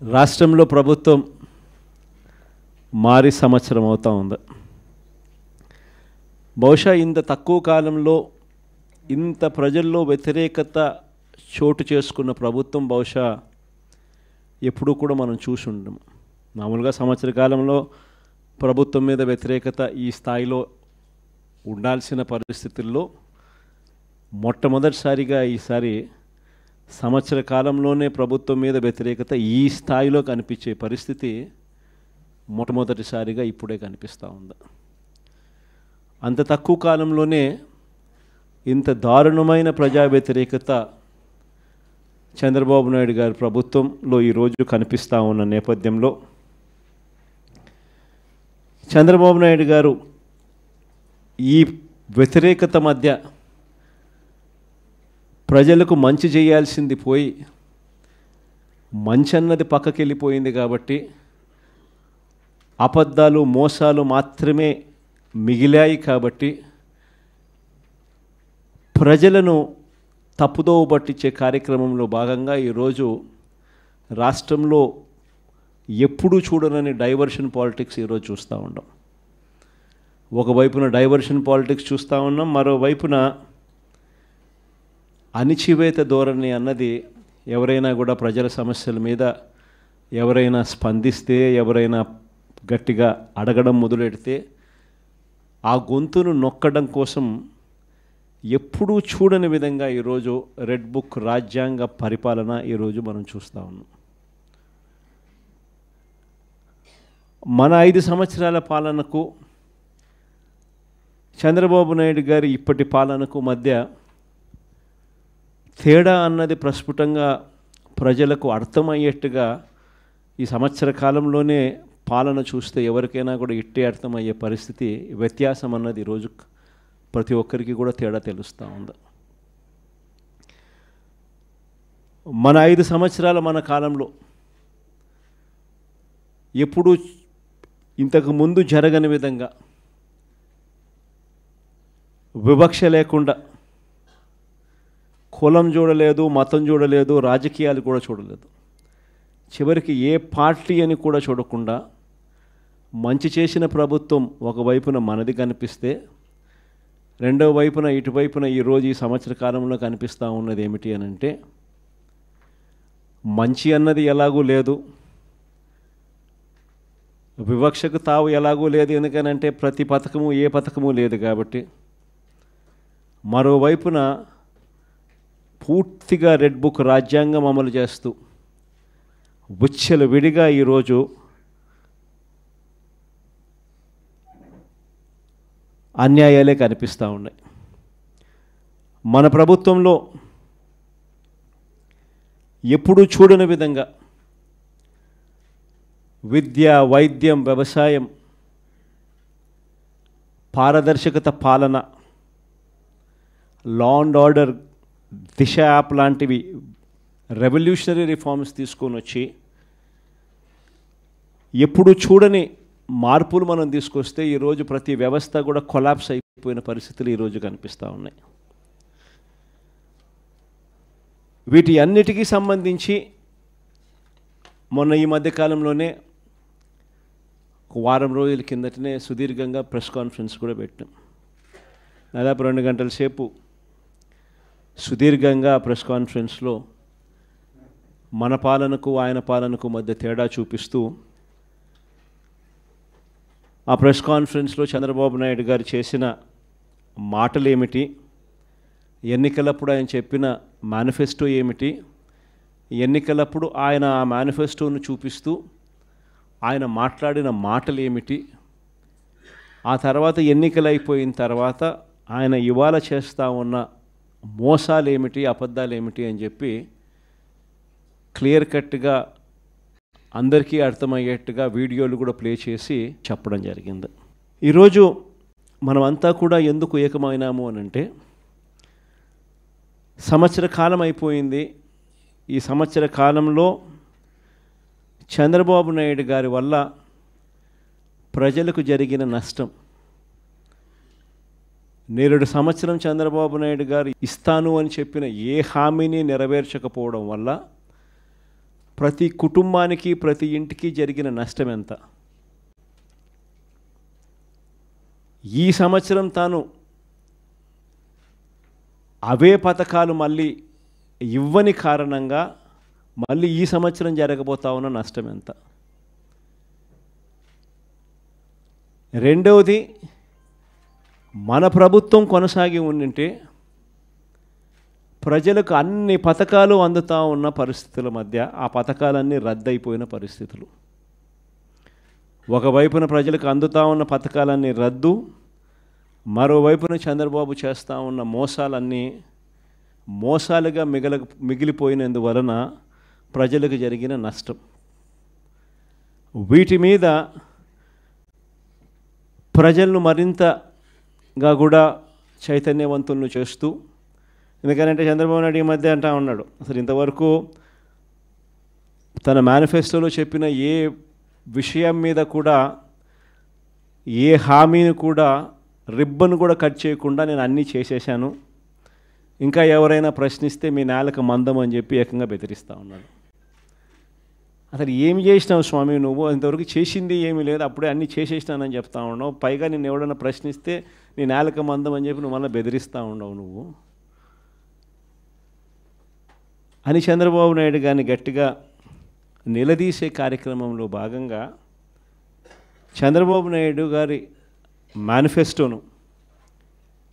రాష్ట్రంలో ప్రభుత్వం మారి సంవత్సరం అవుతా ఉంది. బహుశా ఇంత తక్కువ కాలంలో ఇంత ప్రజల్లో వ్యతిరేకత చోటు చేసుకున్న ప్రభుత్వం బహుశా ఎప్పుడూ కూడా మనం చూసి ఉండము. మామూలుగా సంవత్సర కాలంలో ప్రభుత్వం మీద వ్యతిరేకత ఈ స్థాయిలో ఉండాల్సిన పరిస్థితుల్లో మొట్టమొదటిసారిగా ఈసారి సంవత్సర కాలంలోనే ప్రభుత్వం మీద వ్యతిరేకత ఈ స్థాయిలో కనిపించే పరిస్థితి మొట్టమొదటిసారిగా ఇప్పుడే కనిపిస్తూ ఉంది. అంత తక్కువ కాలంలోనే ఇంత దారుణమైన ప్రజా వ్యతిరేకత చంద్రబాబు నాయుడు గారి ప్రభుత్వంలో ఈరోజు కనిపిస్తూ ఉన్న నేపథ్యంలో చంద్రబాబు నాయుడు గారు ఈ వ్యతిరేకత మధ్య ప్రజలకు మంచి చేయాల్సింది పోయి మంచి అన్నది పక్కకి వెళ్ళిపోయింది కాబట్టి అబద్ధాలు మోసాలు మాత్రమే మిగిలాయి కాబట్టి ప్రజలను తప్పుదోవ పట్టించే కార్యక్రమంలో భాగంగా ఈరోజు రాష్ట్రంలో ఎప్పుడూ చూడనని డైవర్షన్ పాలిటిక్స్ ఈరోజు చూస్తూ ఉన్నాం. ఒకవైపున డైవర్షన్ పాలిటిక్స్ చూస్తూ ఉన్నాం, మరోవైపున అణిచివేత ధోరణి అన్నది ఎవరైనా కూడా ప్రజల సమస్యల మీద ఎవరైనా స్పందిస్తే, ఎవరైనా గట్టిగా అడగడం మొదలెడితే ఆ గొంతును నొక్కడం కోసం ఎప్పుడూ చూడని విధంగా ఈరోజు రెడ్ బుక్ రాజ్యాంగ పరిపాలన ఈరోజు మనం చూస్తూ ఉన్నాం. మన 5 సంవత్సరాల పాలనకు చంద్రబాబు నాయుడు గారి ఇప్పటి పాలనకు మధ్య తేడా అన్నది ప్రస్ఫుటంగా ప్రజలకు అర్థమయ్యేట్టుగా ఈ సంవత్సర కాలంలోనే పాలన చూస్తే ఎవరికైనా కూడా ఇట్టే అర్థమయ్యే పరిస్థితి, వ్యత్యాసం అన్నది ఈరోజు ప్రతి ఒక్కరికి కూడా తేడా తెలుస్తూ ఉంది. మన 5 సంవత్సరాల మన కాలంలో ఎప్పుడూ ఇంతకు ముందు జరగని విధంగా వివక్ష లేకుండా కులం చూడలేదు, మతం చూడలేదు, రాజకీయాలు కూడా చూడలేదు, చివరికి ఏ పార్టీ అని కూడా చూడకుండా మంచి చేసిన ప్రభుత్వం ఒకవైపున మనది కనిపిస్తే రెండవ వైపున ఇటువైపున ఈరోజు ఈ సంవత్సర కాలంలో కనిపిస్తూ ఉన్నది ఏమిటి అని అంటే మంచి అన్నది ఎలాగూ లేదు, వివక్షకు తావు ఎలాగూ లేదు. ఎందుకనంటే ప్రతి పథకము ఏ పథకము లేదు కాబట్టి. మరోవైపున పూర్తిగా రెడ్ బుక్ రాజ్యాంగం అమలు చేస్తూ విడిగా ఈరోజు అన్యాయాలే కనిపిస్తూ ఉన్నాయి. మన ప్రభుత్వంలో ఎప్పుడూ చూడని విధంగా విద్య, వైద్యం, వ్యవసాయం, పారదర్శకత పాలన, law and order, Disha app లాంటివి రెవల్యూషనరీ రిఫార్మ్స్ తీసుకొని వచ్చి ఎప్పుడు చూడని మార్పులు మనం తీసుకొస్తే ఈరోజు ప్రతి వ్యవస్థ కూడా కొలాప్స్ అయిపోయిన పరిస్థితులు ఈరోజు కనిపిస్తూ ఉన్నాయి. వీటి అన్నిటికీ సంబంధించి మొన్న ఈ మధ్యకాలంలోనే ఒక వారం రోజుల కిందటనే సుదీర్ఘంగా ప్రెస్ కాన్ఫరెన్స్ కూడా పెట్టాం. దాదాపు 2 గంటల సేపు సుదీర్ఘంగా ప్రెస్ కాన్ఫరెన్స్లో మన పాలనకు ఆయన పాలనకు మధ్య తేడా చూపిస్తూ ఆ ప్రెస్ కాన్ఫరెన్స్లో చంద్రబాబు నాయుడు గారు చేసిన మాటలు ఏమిటి, ఎన్నికలప్పుడు ఆయన చెప్పిన మేనిఫెస్టో ఏమిటి, ఎన్నికలప్పుడు ఆయన ఆ మేనిఫెస్టోను చూపిస్తూ ఆయన మాట్లాడిన మాటలు ఏమిటి, ఆ తర్వాత ఎన్నికలు అయిపోయిన తర్వాత ఆయన ఇవాళ చేస్తూ ఉన్న మోసాలు ఏమిటి, అబద్ధాలు ఏమిటి అని చెప్పి క్లియర్ కట్గా అందరికీ అర్థమయ్యేట్టుగా వీడియోలు కూడా ప్లే చేసి చెప్పడం జరిగింది. ఈరోజు మనమంతా కూడా ఎందుకు ఏకమైనాము అని అంటే సంవత్సర కాలం అయిపోయింది. ఈ సంవత్సర కాలంలో చంద్రబాబు నాయుడు గారి వల్ల ప్రజలకు జరిగిన నష్టం, 2 సంవత్సరం చంద్రబాబు నాయుడు గారు ఇస్తాను అని చెప్పిన ఏ హామీని నెరవేర్చకపోవడం వల్ల ప్రతి కుటుంబానికి ప్రతి ఇంటికి జరిగిన నష్టం ఎంత? ఈ సంవత్సరం తాను అవే పథకాలు మళ్ళీ ఇవ్వని కారణంగా మళ్ళీ ఈ సంవత్సరం జరగబోతా ఉన్న నష్టం ఎంత? రెండవది, మన ప్రభుత్వం కొనసాగి ఉండింటే ప్రజలకు అన్ని పథకాలు అందుతూ ఉన్న పరిస్థితుల మధ్య ఆ పథకాలన్నీ రద్దయిపోయిన పరిస్థితులు. ఒకవైపున ప్రజలకు అందుతూ ఉన్న పథకాలన్నీ రద్దు, మరోవైపున చంద్రబాబు చేస్తూ ఉన్న మోసాలన్నీ మోసాలుగా మిగిలిపోయినందువలన ప్రజలకు జరిగిన నష్టం. వీటి మీద ప్రజలను మరింతగా కూడా చైతన్యవంతులను చేస్తూ, ఎందుకంటే చంద్రబాబు నాయుడు ఈ మధ్య అంటా ఉన్నాడు, అసలు ఇంతవరకు తన మేనిఫెస్టోలో చెప్పిన ఏ విషయం మీద కూడా ఏ హామీని కూడా రిబ్బన్ కూడా కట్ చేయకుండా నేను అన్నీ చేసేసాను, ఇంకా ఎవరైనా ప్రశ్నిస్తే మీ నేలకు మందం అని చెప్పి ఏకంగా బెదిరిస్తూ ఉన్నాడు. అసలు ఏమి చేసినావు స్వామి నువ్వు? ఇంతవరకు చేసింది ఏమీ లేదు, అప్పుడే అన్నీ చేసేసినానని చెప్తా ఉన్నావు. పైగా నేను ఎవడన్నా ప్రశ్నిస్తే నీ నేలకు మందం అని చెప్పి నువ్వు మళ్ళీ బెదిరిస్తూ ఉండవు నువ్వు అని చంద్రబాబు నాయుడు గారిని గట్టిగా నిలదీసే కార్యక్రమంలో భాగంగా చంద్రబాబు నాయుడు గారి మేనిఫెస్టోను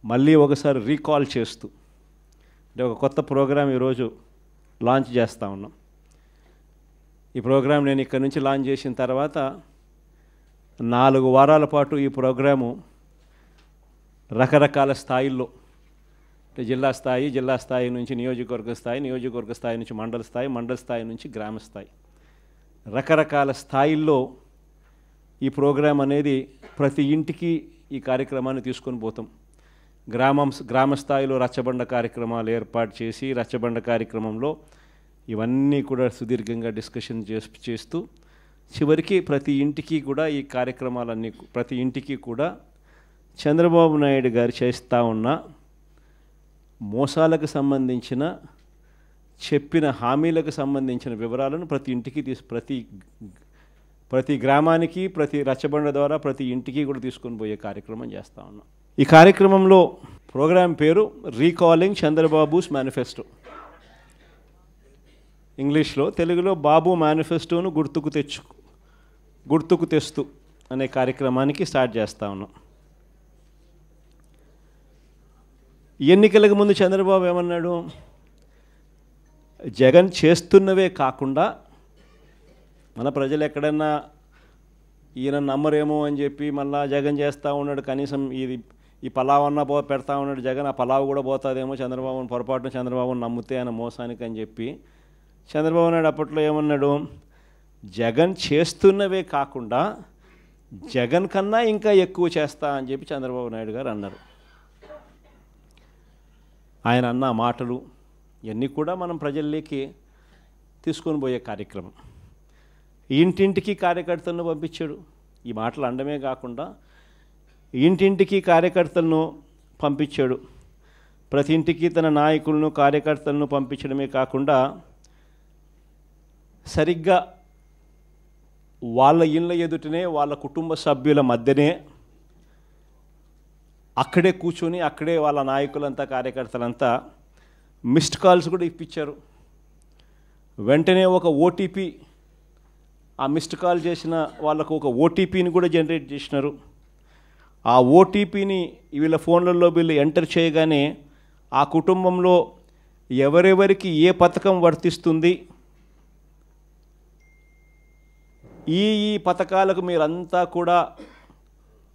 మళ్ళీ ఒకసారి రీకాల్ చేస్తూ అంటే ఒక కొత్త ప్రోగ్రాం ఈరోజు లాంచ్ చేస్తూ ఉన్నాం. ఈ ప్రోగ్రాం నేను ఇక్కడ నుంచి లాంచ్ చేసిన తర్వాత 4 వారాల పాటు ఈ ప్రోగ్రాము రకరకాల స్థాయిల్లో, అంటే జిల్లా స్థాయి నుంచి నియోజకవర్గ స్థాయి నుంచి మండల స్థాయి నుంచి గ్రామ స్థాయి, రకరకాల స్థాయిల్లో ఈ ప్రోగ్రాం అనేది ప్రతి ఇంటికి ఈ కార్యక్రమాన్ని తీసుకొని పోతాం. గ్రామ స్థాయిలో రచ్చబండ కార్యక్రమాలు ఏర్పాటు చేసి రచ్చబండ కార్యక్రమంలో ఇవన్నీ కూడా సుదీర్ఘంగా డిస్కషన్ చేస్తూ చివరికి ప్రతి ఇంటికి కూడా ఈ కార్యక్రమాలన్నీ ప్రతి ఇంటికి కూడా చంద్రబాబు నాయుడు గారు చేస్తూ ఉన్న మోసాలకు సంబంధించిన చెప్పిన హామీలకు సంబంధించిన వివరాలను ప్రతి ఇంటికి ప్రతి గ్రామానికి ప్రతి రచ్చబండ ద్వారా ప్రతి ఇంటికి కూడా తీసుకొని పోయే కార్యక్రమం చేస్తూ ఉన్నాం. ఈ కార్యక్రమంలో ప్రోగ్రాం పేరు రీకాలింగ్ చంద్రబాబుస్ మేనిఫెస్టో, ఇంగ్లీష్లో, తెలుగులో బాబు మేనిఫెస్టోను గుర్తుకు తెస్తూ అనే కార్యక్రమానికి స్టార్ట్ చేస్తూ ఉన్నాం. ఎన్నికలకు ముందు చంద్రబాబు ఏమన్నాడు? జగన్ చేస్తున్నవే కాకుండా మన ప్రజలు ఎక్కడన్నా ఈయన నమ్మరేమో అని చెప్పి మళ్ళా జగన్ చేస్తూ ఉన్నాడు, కనీసం ఈ పలావ్ అన్నా పెడతా ఉన్నాడు జగన్, ఆ పలావ్ కూడా పోతుందేమో చంద్రబాబుని పొరపాటున చంద్రబాబుని నమ్మితే ఆయన మోసానికి అని చెప్పి చంద్రబాబు నాయుడు అప్పట్లో ఏమన్నాడు? జగన్ చేస్తున్నవే కాకుండా జగన్ కన్నా ఇంకా ఎక్కువ చేస్తా అని చెప్పి చంద్రబాబు నాయుడు గారు అన్నారు. ఆయన అన్న మాటలు ఇవన్నీ కూడా మనం ప్రజల్లోకి తీసుకొని పోయే కార్యక్రమం. ఇంటింటికి కార్యకర్తలను పంపించాడు. ఈ మాటలు అనడమే కాకుండా ఇంటింటికి కార్యకర్తలను పంపించాడు. ప్రతి ఇంటికి తన నాయకులను కార్యకర్తలను పంపించడమే కాకుండా సరిగ్గా వాళ్ళ ఇళ్ళ ఎదుటనే వాళ్ళ కుటుంబ సభ్యుల మధ్యనే అక్కడే కూర్చొని అక్కడే వాళ్ళ నాయకులంతా కార్యకర్తలంతా మిస్డ్ కాల్స్ కూడా ఇప్పించారు. వెంటనే ఒక ఓటీపీ, ఆ మిస్డ్ కాల్ చేసిన వాళ్ళకు ఒక ఓటీపీని కూడా జనరేట్ చేసినారు. ఆ ఓటీపీని వీళ్ళ ఫోన్లలో వీళ్ళు ఎంటర్ చేయగానే ఆ కుటుంబంలో ఎవరెవరికి ఏ పథకం వర్తిస్తుంది, ఈ పథకాలకు మీరంతా కూడా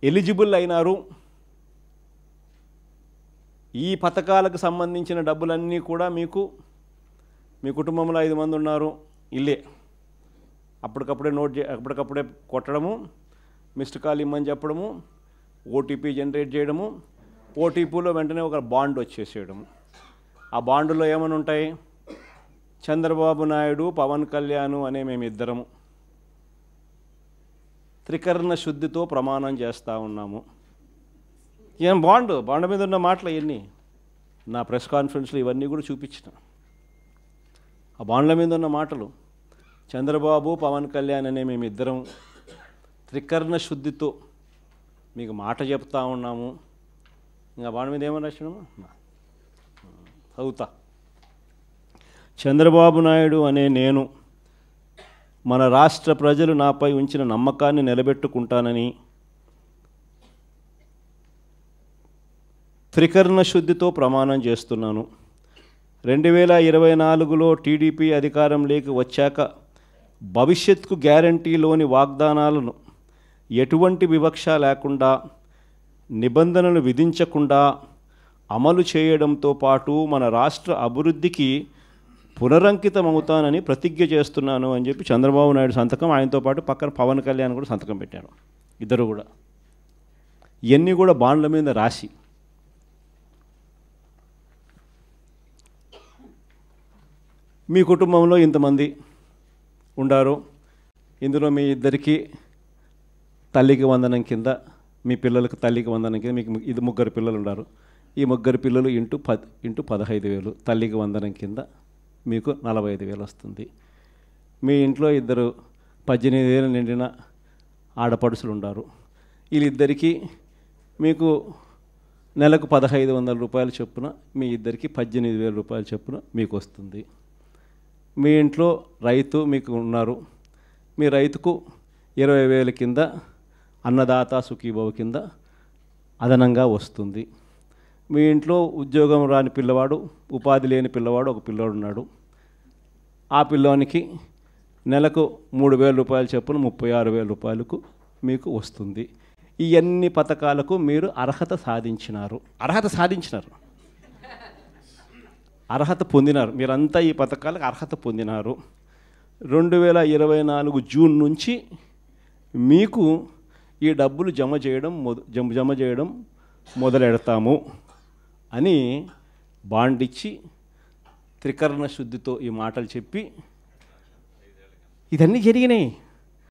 ఎలిజిబుల్ అయినారు, ఈ పథకాలకు సంబంధించిన డబ్బులన్నీ కూడా మీకు మీ కుటుంబంలో 5 మంది ఉన్నారు ఇల్లే అప్పటికప్పుడే కొట్టడము, మిస్డ్ కాల్ ఇమ్మని చెప్పడము, ఓటీపీ జనరేట్ చేయడము, ఓటీపీలో వెంటనే ఒక బాండ్ వచ్చేసేయడము. ఆ బాండులో ఏమని ఉంటాయి? చంద్రబాబు నాయుడు, పవన్ కళ్యాణ్ అనే మేమిద్దరము త్రికరణ శుద్ధితో ప్రమాణం చేస్తూ ఉన్నాము. ఏం బాండ్ మీద ఉన్న మాటలు ఇవన్నీ నా ప్రెస్ కాన్ఫరెన్స్లో ఇవన్నీ కూడా చూపించిన. ఆ బాండ్ల మీద ఉన్న మాటలు చంద్రబాబు పవన్ కళ్యాణ్ అనే మేమిద్దరం త్రికరణ శుద్ధితో మీకు మాట చెప్తా ఉన్నాము. ఇంకా బాణ మీద ఏమని రాసినాము చదువుతా. చంద్రబాబు నాయుడు అనే నేను మన రాష్ట్ర ప్రజలు నాపై ఉంచిన నమ్మకాన్ని నిలబెట్టుకుంటానని త్రికరణ శుద్ధితో ప్రమాణం చేస్తున్నాను. 2024లో టీడీపీ అధికారంలోకి వచ్చాక భవిష్యత్తుకు గ్యారంటీలోని వాగ్దానాలను ఎటువంటి వివక్ష లేకుండా నిబంధనలు విధించకుండా అమలు చేయడంతో పాటు మన రాష్ట్ర అభివృద్ధికి పునరంకితమవుతానని ప్రతిజ్ఞ చేస్తున్నాను అని చెప్పి చంద్రబాబు నాయుడు సంతకం, ఆయనతో పాటు పక్కన పవన్ కళ్యాణ్ కూడా సంతకం పెట్టారు. ఇద్దరు కూడా ఇవన్నీ కూడా బాండ్ల మీద రాసి మీ కుటుంబంలో ఇంతమంది ఉండారు, ఇందులో మీ ఇద్దరికి తల్లికి వందనం కింద, మీ పిల్లలకు తల్లికి వందనం కింద మీకు ఇది 3 పిల్లలు ఉన్నారు. ఈ 3 పిల్లలు ఇంటూ 15,000 తల్లికి వందనం కింద మీకు 45,000 వస్తుంది. మీ ఇంట్లో 18 నిండిన ఆడపడుసులు ఉన్నారు. వీళ్ళిద్దరికీ మీకు నెలకు 1,500 రూపాయలు చొప్పున, మీ ఇద్దరికి 18,000 రూపాయలు చొప్పున మీకు వస్తుంది. మీ ఇంట్లో రైతు మీకు ఉన్నారు, మీ రైతుకు 20,000 కింద అన్నదాత సుఖీభవ కింద అదనంగా వస్తుంది. మీ ఇంట్లో ఉద్యోగం రాని పిల్లవాడు, ఉపాధి లేని పిల్లవాడు ఒక పిల్లవాడు ఉన్నాడు. ఆ పిల్లోనికి నెలకు 3,000 రూపాయలు చొప్పున 36,000 రూపాయలకు మీకు వస్తుంది. ఈ అన్ని పథకాలకు మీరు అర్హత సాధించినారు, అర్హత పొందినారు. మీరంతా ఈ పథకాలకు అర్హత పొందినారు. 2024 జూన్ నుంచి మీకు ఈ డబ్బులు జమ చేయడం మొదలెడతాము అని బాండ్ ఇచ్చి త్రికరణ శుద్ధితో ఈ మాటలు చెప్పి ఇదన్నీ జరిగినాయి.